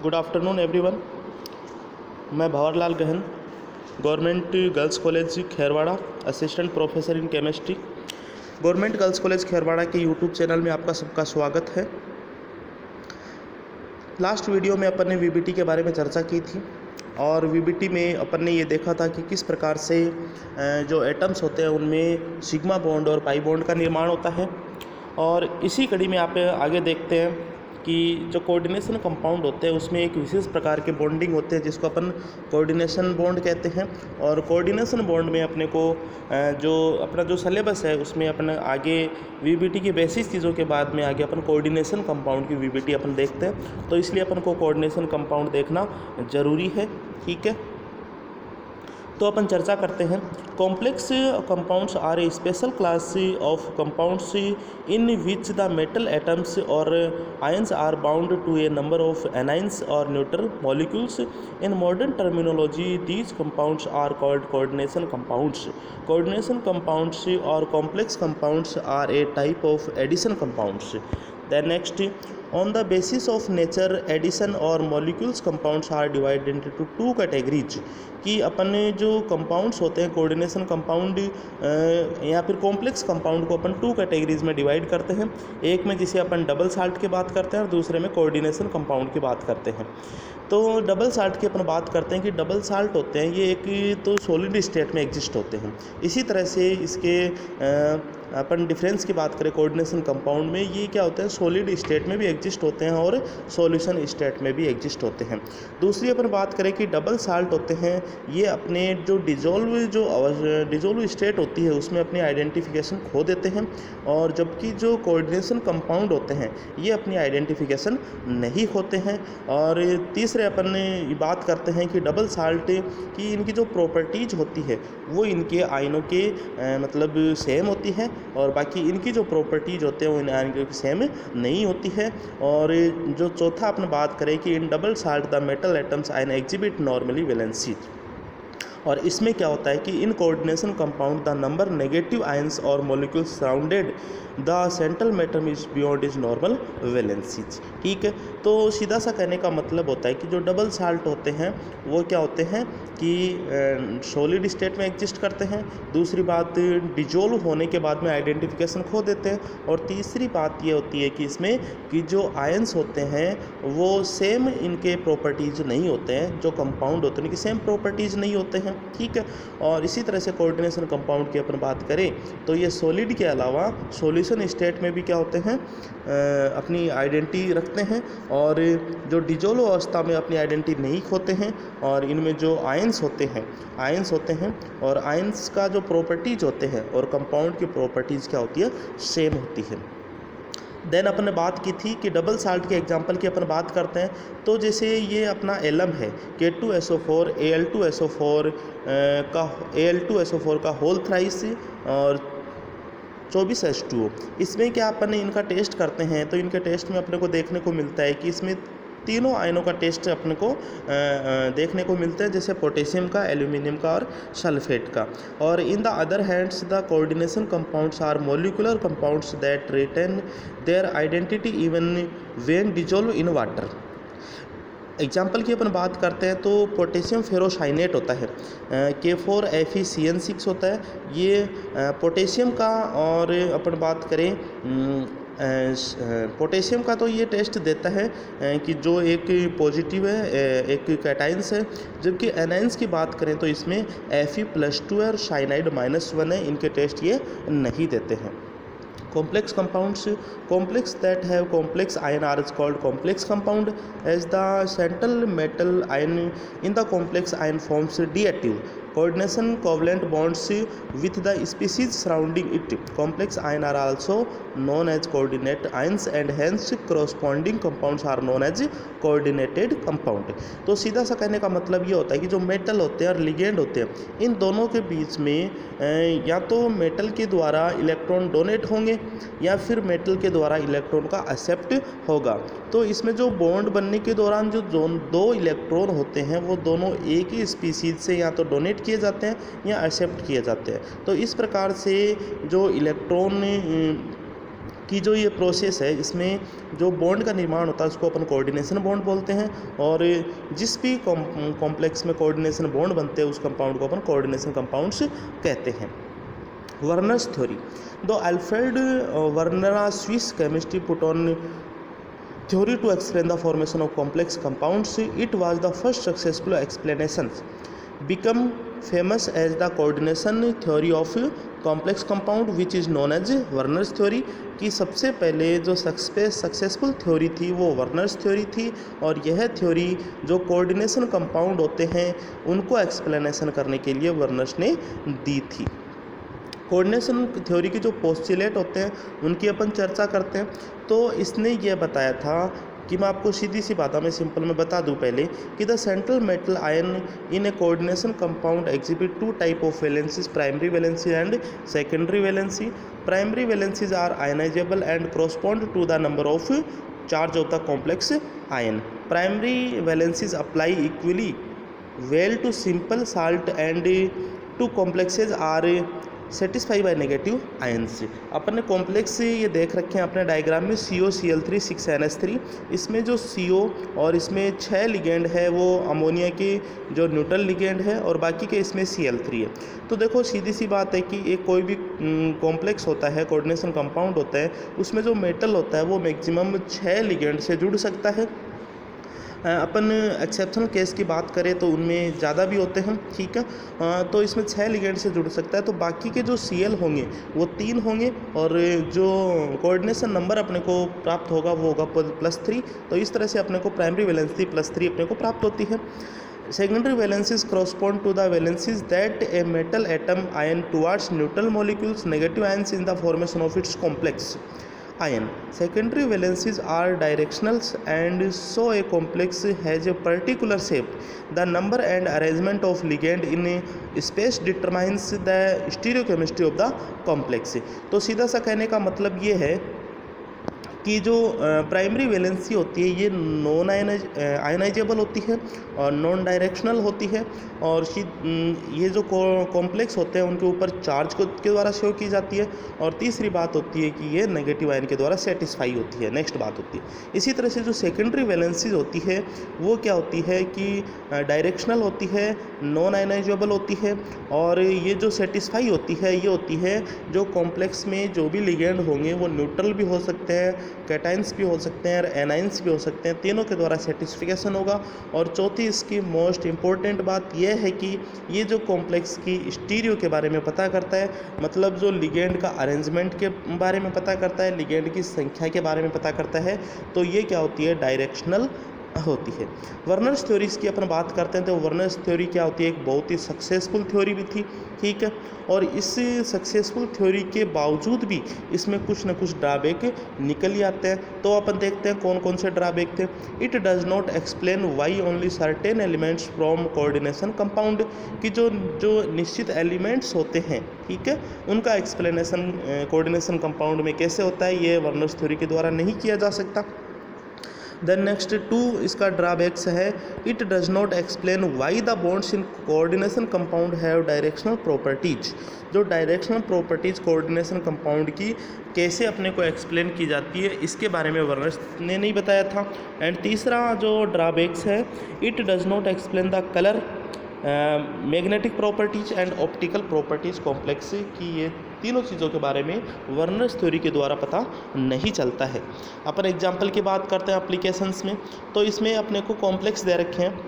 Good afternoon everyone. मैं भंवरलाल गहन, government girls college Kherwara, assistant professor in chemistry. Government girls college Kherwara के YouTube channel में आपका सबका स्वागत है। लास्ट वीडियो में अपन ने वीबीटी के बारे में चर्चा की थी और वीबीटी में अपन ने ये देखा था कि किस प्रकार से जो एटम्स होते हैं उनमें सिग्मा बॉन्ड और पाई बॉन्ड का निर्माण होता है। और इसी कड़ी में आप आगे देखते हैं कि जो कोऑर्डिनेशन कंपाउंड होते हैं उसमें एक विशेष प्रकार के बॉन्डिंग होते हैं जिसको अपन कोऑर्डिनेशन बॉन्ड कहते हैं। और कोऑर्डिनेशन बॉन्ड में अपने को जो अपना जो सिलेबस है उसमें अपन आगे वीबीटी की बेसिक चीज़ों के बाद में आगे अपन कोऑर्डिनेशन कंपाउंड की वीबीटी अपन देखते हैं, तो इसलिए अपन को कोऑर्डिनेशन कंपाउंड देखना ज़रूरी है। ठीक है, तो अपन चर्चा करते हैं। Complex compounds are a special class of compounds in which the metal atoms or ions are bound to a number of anions or neutral molecules. In modern terminology these compounds are called coordination compounds. Coordination compounds or complex compounds are a type of addition compounds. Then next, on the basis of nature, addition और molecules compounds are divided into two categories। कि अपन जो compounds होते हैं coordination compound या फिर complex compound को अपन two categories में divide करते हैं। एक में जिसे अपन डबल साल्ट की बात करते हैं और दूसरे में कोऑर्डिनेशन कंपाउंड की बात करते हैं। तो डबल साल्ट की अपन बात करते हैं कि डबल साल्ट होते हैं ये एक तो सॉलिड स्टेट में एग्जिस्ट होते हैं। इसी तरह से इसके अपन डिफरेंस की बात करें कोऑर्डिनेशन कंपाउंड में, ये क्या होता है सॉलिड स्टेट में भी एग्जिस्ट होते हैं और सॉल्यूशन स्टेट में भी एग्जिस्ट होते हैं। दूसरी अपन बात करें कि डबल साल्ट होते हैं ये अपने जो डिजोल्व स्टेट होती है उसमें अपनी आइडेंटिफिकेशन खो देते हैं, और जबकि जो कोऑर्डिनेशन कंपाउंड होते हैं ये अपनी आइडेंटिफिकेशन नहीं होते हैं। और तीसरे अपन बात करते हैं कि डबल साल्ट की इनकी जो प्रॉपर्टीज होती है वो इनके आयनों के मतलब सेम होती है, और बाकी इनकी जो प्रॉपर्टीज होते हैं वो इन आयनों की सेम नहीं होती है। और जो चौथा अपन बात करें कि in double salt the metal atoms ion exhibit normally valency. और इसमें क्या होता है कि in coordination compound the number negative ions or molecules surrounded the central metal is beyond is normal valencies. ठीक है, तो सीधा सा कहने का मतलब होता है कि जो डबल साल्ट होते हैं वो क्या होते हैं कि सॉलिड स्टेट में एग्जिस्ट करते हैं। दूसरी बात डिजोल्व होने के बाद में आइडेंटिफिकेशन खो देते हैं। और तीसरी बात ये होती है कि इसमें कि जो आयंस होते हैं वो सेम इनके प्रॉपर्टीज नहीं होते हैं, जो कंपाउंड होते हैं उनकी सेम प्रॉपर्टीज नहीं होते हैं। ठीक है, और इसी तरह से कोऑर्डिनेशन कंपाउंड की अपन बात करें तो ये सॉलिड के अलावा सॉल्यूशन स्टेट में भी क्या होते हैं अपनी आइडेंटिटी रखते हैं, और जो डिजोल्व अवस्था में अपनी आइडेंटिटी नहीं खोते हैं। और इनमें जो आयंस होते हैं और आयंस का जो प्रॉपर्टीज होते हैं और कंपाउंड की प्रॉपर्टीज क्या होती है सेम होती है। देन अपन ने बात की थी कि डबल साल्ट के एग्जांपल की अपन बात करते हैं, तो जैसे ये अपना एलम है K2SO4 Al2SO4 का होल थ्राइस और 24H2O। इसमें क्या अपन इनका टेस्ट करते हैं तो इनके टेस्ट में अपने को देखने को मिलता है कि इसमें तीनों आयनों का टेस्ट अपने को देखने को मिलता है, जैसे पोटेशियम का, एल्यूमिनियम का और सल्फेट का। और in the other hands the coordination compounds are molecular compounds that retain their identity even when dissolve in water. Example की अपन बात करते हैं तो पोटेशियम फेरोसाइनेट होता है K4FeCN6 होता है ये पोटेशियम का। और अपन बात करें पोटेशियम का तो ये टेस्ट देता है कि जो एक पॉजिटिव है एक कैटाइंस है, जबकि एनाइंस की बात करें तो इसमें Fe+2 है और साइनाइड -1 है, इनके टेस्ट ये नहीं देते हैं। Complex compounds, complex that have complex ion are called complex compound, as the central metal ion in the complex ion forms diactive coordination covalent bonds with the species surrounding it. Complex ion are also known as coordinate ions and hence corresponding compounds are known as coordinated compound। तो सीधा सा कहने का मतलब ये होता है कि जो मेटल होते हैं और लिगेंड होते हैं इन दोनों के बीच में या तो मेटल के द्वारा इलेक्ट्रॉन डोनेट होंगे या फिर मेटल के द्वारा इलेक्ट्रॉन का एक्सेप्ट होगा। तो इसमें जो बॉन्ड बनने के दौरान जो दो इलेक्ट्रॉन होते हैं वो दोनों एक ही स्पीसीज से या तो डोनेट किए जाते हैं या एक्सेप्ट किए जाते हैं। तो इस प्रकार से जो इलेक्ट्रॉन कि जो ये प्रोसेस है इसमें जो बॉन्ड का निर्माण होता है उसको अपन कोऑर्डिनेशन बॉन्ड बोलते हैं, और जिस भी कॉम्प्लेक्स में कोऑर्डिनेशन बॉन्ड बनते हैं उस कंपाउंड को अपन कोऑर्डिनेशन कंपाउंड्स कहते हैं। वर्नर्स थ्योरी, दो Alfred Werner Swiss chemistry put on theory to explain the formation of complex compounds. It was the first successful explanation, become famous as the coordination theory of complex compound which is known as Werner's theory। कि सबसे पहले जो successful theory थी वो Werner's theory थी, और यह theory जो कोऑर्डिनेशन कंपाउंड होते हैं उनको एक्सप्लेनेशन करने के लिए वर्नर्स ने दी थी। कोऑर्डिनेशन थ्योरी के जो पोस्टुलेट होते हैं उनकी अपन चर्चा करते हैं। तो इसने यह बताया था कि मैं आपको सीधी सी बातों में सिंपल में बता दूं पहले कि the central metal ion in a coordination compound exhibit two type of valencies, primary valency and secondary valency. Primary valencies are ionisable and correspond to the number of charge of the complex ion. Primary valencies apply equally well to simple salt and two complexes are satisfy by negative ions. अपने complex ये देख रखे हैं अपने diagram में COCl3 6NH3। इसमें जो CO और इसमें 6 लिगेंड है वो अमोनिया के जो न्यूट्रल लिगेंड है, और बाकी के इसमें Cl3 है। तो देखो सीधी सी बात है कि एक कोई भी कॉम्प्लेक्स होता है, कोऑर्डिनेशन कंपाउंड होता है, उसमें जो मेटल होता है वो मैक्सिमम 6 लिगेंड से जुड़ सकता है। अपन एक्सेप्शनल केस की बात करें तो उनमें ज़्यादा भी होते हैं, ठीक है। तो इसमें 6 लिगेंड से जुड़ सकता है, तो बाकी के जो Cl होंगे वो 3 होंगे, और जो कोऑर्डिनेशन नंबर अपने को प्राप्त होगा वो होगा +3। तो इस तरह से अपने को प्राइमरी वैलेंसी +3 अपने को प्राप्त होती है। Secondary valencies correspond to the valencies that a metal atom ion towards neutral molecules, negative ions in the formation of its complex ion. Secondary valencies are directional, and so a complex has a particular shape. The number and arrangement of ligand in a space determines the stereochemistry of the complex. तो सीधा सा कहने का मतलब ये है कि जो प्राइमरी वैलेंसी होती है ये नॉन आयनाइजेबल होती है और नॉन डायरेक्शनल होती है, और ये जो कॉम्प्लेक्स होते हैं उनके ऊपर चार्ज के द्वारा शो की जाती है, और तीसरी बात होती है कि ये नेगेटिव आयन के द्वारा सेटिस्फाई होती है। नेक्स्ट बात होती है इसी तरह से जो सेकेंडरी वैलेंसीज होती है वो क्या होती है कि डायरेक्शनल होती है, नॉन आयनाइजेबल होती है, और ये जो सेटिस्फाई होती है ये होती है जो कॉम्प्लेक्स में जो भी लिगेंड होंगे वो न्यूट्रल भी हो सकते हैं, कैटाइंस भी हो सकते हैं और एनाइंस भी हो सकते हैं, तीनों के द्वारा सेटिस्फिकेशन होगा। और चौथी इसकी मोस्ट इम्पोर्टेंट बात यह है कि ये जो कॉम्प्लेक्स की स्टीरियो के बारे में पता करता है, मतलब जो लिगेंड का अरेंजमेंट के बारे में पता करता है, लिगेंड की संख्या के बारे में पता करता है, तो ये क्या होती है डायरेक्शनल होती है। वर्नर्स थ्योरीज की अपन बात करते हैं तो वर्नर्स थ्योरी क्या होती है, एक बहुत ही सक्सेसफुल थ्योरी भी थी, ठीक है। और इस सक्सेसफुल थ्योरी के बावजूद भी इसमें कुछ न कुछ ड्रॉबैक निकल ही आते हैं। तो अपन देखते हैं कौन कौन से ड्रॉबैक थे। It does not explain why only certain elements from coordination compound, कि जो निश्चित एलिमेंट्स होते हैं, ठीक है, उनका एक्सप्लेनेशन कोऑर्डिनेशन कंपाउंड में कैसे होता है ये वर्नर्स थ्योरी के द्वारा नहीं किया जा सकता। देन नेक्स्ट 2 इसका ड्रॉबैक्स है, it does not explain why the bonds in coordination compound have directional properties. जो डायरेक्शनल प्रॉपर्टीज कोऑर्डिनेशन कंपाउंड की कैसे अपने को एक्सप्लेन की जाती है इसके बारे में वर्नर्स ने नहीं बताया था। एंड तीसरा जो ड्रॉबैक्स है, it does not explain the colour, magnetic properties and optical properties complex की ये तीनों चीज़ों के बारे में वर्नर्स थ्योरी के द्वारा पता नहीं चलता है। अपन एग्जांपल की बात करते हैं एप्लीकेशंस में, तो इसमें अपने को कॉम्प्लेक्स दे रखे हैं,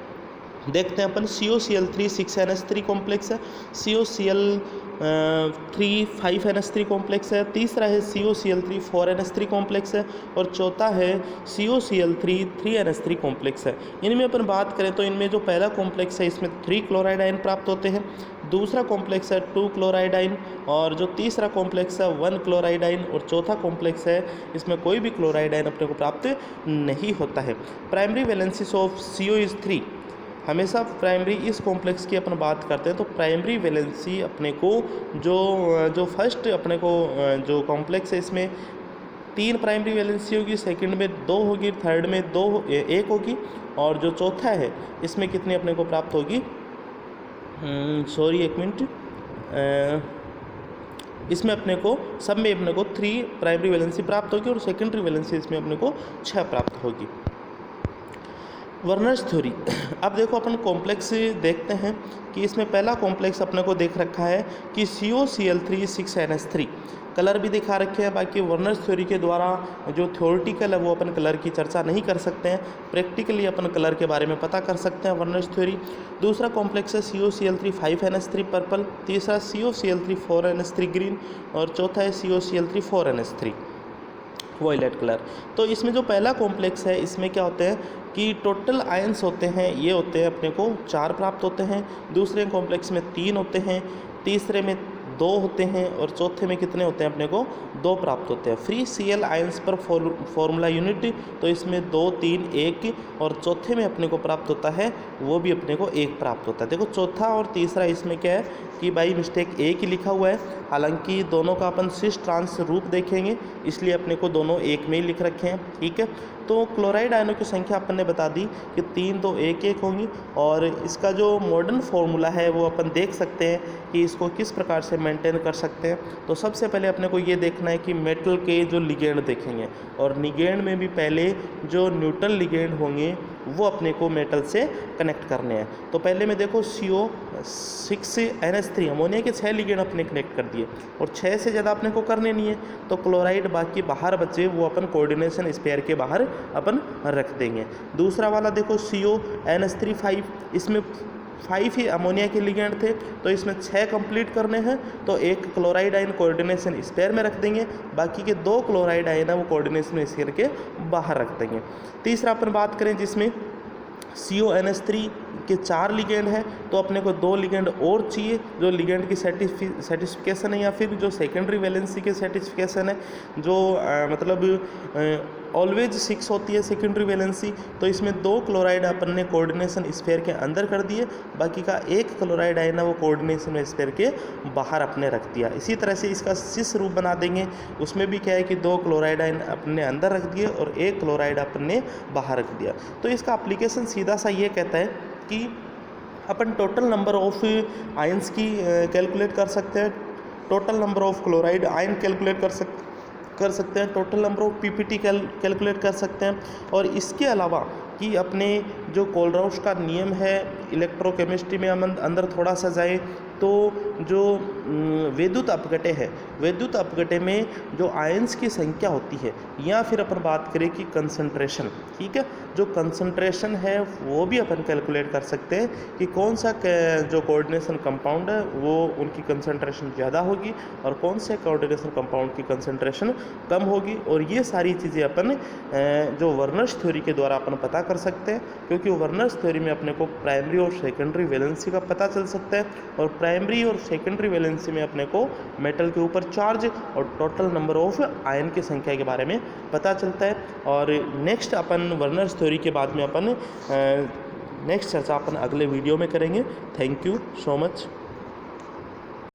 देखते हैं अपन COCl3 6NH3 कॉम्प्लेक्स है, COCl3 5NH3 कॉम्प्लेक्स है, तीसरा है COCl3 4NH3 कॉम्प्लेक्स है, और चौथा है COCl3 3NH3 कॉम्प्लेक्स है। इनमें अपन बात करें तो इनमें जो पहला कॉम्प्लेक्स है इसमें 3 क्लोराइड आयन प्राप्त होते हैं, दूसरा कॉम्प्लेक्स है 2 क्लोराइड आयन, और जो तीसरा कॉम्प्लेक्स है 1 क्लोराइड आयन, और चौथा कॉम्प्लेक्स है इसमें कोई भी क्लोराइड आयन अपने को प्राप्त नहीं होता है। Primary valencies of CO is 3। हमेशा प्राइमरी इस कॉम्प्लेक्स की अपन बात करते हैं तो प्राइमरी वैलेंसी अपने को जो फर्स्ट अपने को जो कॉम्प्लेक्स है इसमें 3 प्राइमरी वैलेंसी होगी, सेकंड में 2 होगी, थर्ड में 1 होगी, और जो चौथा है इसमें कितनी अपने को प्राप्त होगी, सॉरी एक मिनट, इसमें अपने को सब में अपने को 3 प्राइमरी वैलेंसी प्राप्त होगी और सेकेंडरी वैलेंसी इसमें अपने को 6 प्राप्त होगी। Werner's theory. अब देखो अपन कॉम्प्लेक्स देखते हैं कि इसमें पहला कॉम्प्लेक्स अपने को देख रखा है कि COCl3 6NH3 कलर भी दिखा रखे हैं। बाकी वर्नर्स थ्योरी के द्वारा जो थ्योरेटिकल है वो अपन कलर की चर्चा नहीं कर सकते हैं, प्रैक्टिकली अपन कलर के बारे में पता कर सकते हैं वर्नर्स थ्योरी। दूसरा कॉम्प्लेक्स है COCl3 5NH3 पर्पल, तीसरा COCl3 4NH3 ग्रीन और चौथा है COCl3 4NH3 वॉयलेट कलर। तो इसमें जो पहला कॉम्प्लेक्स है इसमें क्या होते हैं कि टोटल आयंस होते हैं ये होते हैं अपने को 4 प्राप्त होते हैं, दूसरे कॉम्प्लेक्स में 3 होते हैं, तीसरे में 2 होते हैं और चौथे में कितने होते हैं अपने को 2 प्राप्त होते हैं। फ्री Cl आयंस पर फॉर्मूला यूनिट तो इसमें 2 3 1 और चौथे में अपने को प्राप्त होता है वो भी अपने को 1 प्राप्त होता है। देखो चौथा और तीसरा इसमें क्या है कि बाई मिस्टेक 1 ही लिखा हुआ है, हालांकि दोनों का अपन सिस ट्रांस रूप देखेंगे इसलिए अपने को दोनों 1 में ही लिख रखे हैं, ठीक है। तो क्लोराइड आयनों की संख्या अपन ने बता दी कि 3 2 1 1 होंगी और इसका जो मॉडर्न फार्मूला है वो अपन देख सकते हैं कि इसको किस प्रकार से मेंटेन कर सकते हैं। तो सबसे पहले अपने को ये देखना है कि मेटल के जो लिगेंड देखेंगे और लिगेंड में भी पहले जो न्यूट्रल लिगेंड होंगे वो अपने को मेटल से कनेक्ट करने हैं। तो पहले में देखो CO6NH3 अमोनिया के 6 लिगेंड अपने कनेक्ट कर दिए और 6 से ज़्यादा अपने को करने नहीं है, तो क्लोराइड बाकी बाहर बचे वो अपन कोऑर्डिनेशन स्पेयर के बाहर अपन रख देंगे। दूसरा वाला देखो CONH3 5, इसमें 5 ही अमोनिया के लिगेंड थे तो इसमें 6 कंप्लीट करने हैं, तो एक क्लोराइड आयन कोऑर्डिनेशन स्पेयर में रख देंगे, बाकी के 2 क्लोराइड आयन है वो कोऑर्डिनेशन स्पेयर के बाहर रख देंगे। तीसरा अपन बात करें जिसमें CONH3 के 4 लिगेंड है तो अपने को 2 लिगेंड और चाहिए जो लिगेंड की सेटिस्फिकेशन है या फिर जो सेकेंडरी वैलेंसी के सेटिस्फिकेशन है जो मतलब ऑलवेज 6 होती है सेकेंडरी वैलेंसी। तो इसमें 2 क्लोराइड अपन ने कोऑर्डिनेशन स्पेयर के अंदर कर दिए, बाकी का 1 क्लोराइड आयन है वो कोऑर्डिनेशन स्पेयर के बाहर अपने रख दिया। इसी तरह से इसका सिस रूप बना देंगे, उसमें भी क्या है कि 2 क्लोराइड आयन अपने अंदर रख दिए और 1 क्लोराइड अपन ने बाहर रख दिया। तो इसका एप्लीकेशन सीधा सा ये कहता है कि अपन टोटल नंबर ऑफ आयंस की कैलकुलेट कर सकते हैं, total number of chloride ion calculate कर सकते हैं, total number of PPT calculate कर सकते हैं। और इसके अलावा कि अपने जो कोलराउस का नियम है इलेक्ट्रोकेमिस्ट्री में हम अंदर थोड़ा सा जाए तो जो विद्युत अपघटे है, विद्युत अपघटे में जो आयंस की संख्या होती है या फिर अपन बात करें कि कंसंट्रेशन, ठीक है, जो कंसंट्रेशन है वो भी अपन कैलकुलेट कर सकते हैं कि कौन सा जो कोऑर्डिनेशन कंपाउंड है वो उनकी कंसंट्रेशन ज़्यादा होगी और कौन से कोऑर्डिनेशन कंपाउंड की कंसंट्रेशन कम होगी। और ये सारी चीज़ें अपन जो वर्नर्स थ्योरी के द्वारा अपन पता कर सकते हैं, क्योंकि वर्नर्स थ्योरी में अपने को प्राइमरी और सेकेंडरी वैलेंसी का पता चल सकता है और प्राइमरी और सेकेंडरी वैलेंसी में अपने को मेटल के ऊपर चार्ज और टोटल नंबर ऑफ आयन की संख्या के बारे में पता चलता है। और नेक्स्ट अपन वर्नर्स थ्योरी के बाद में अपन नेक्स्ट चर्चा अपन अगले वीडियो में करेंगे। Thank you so much.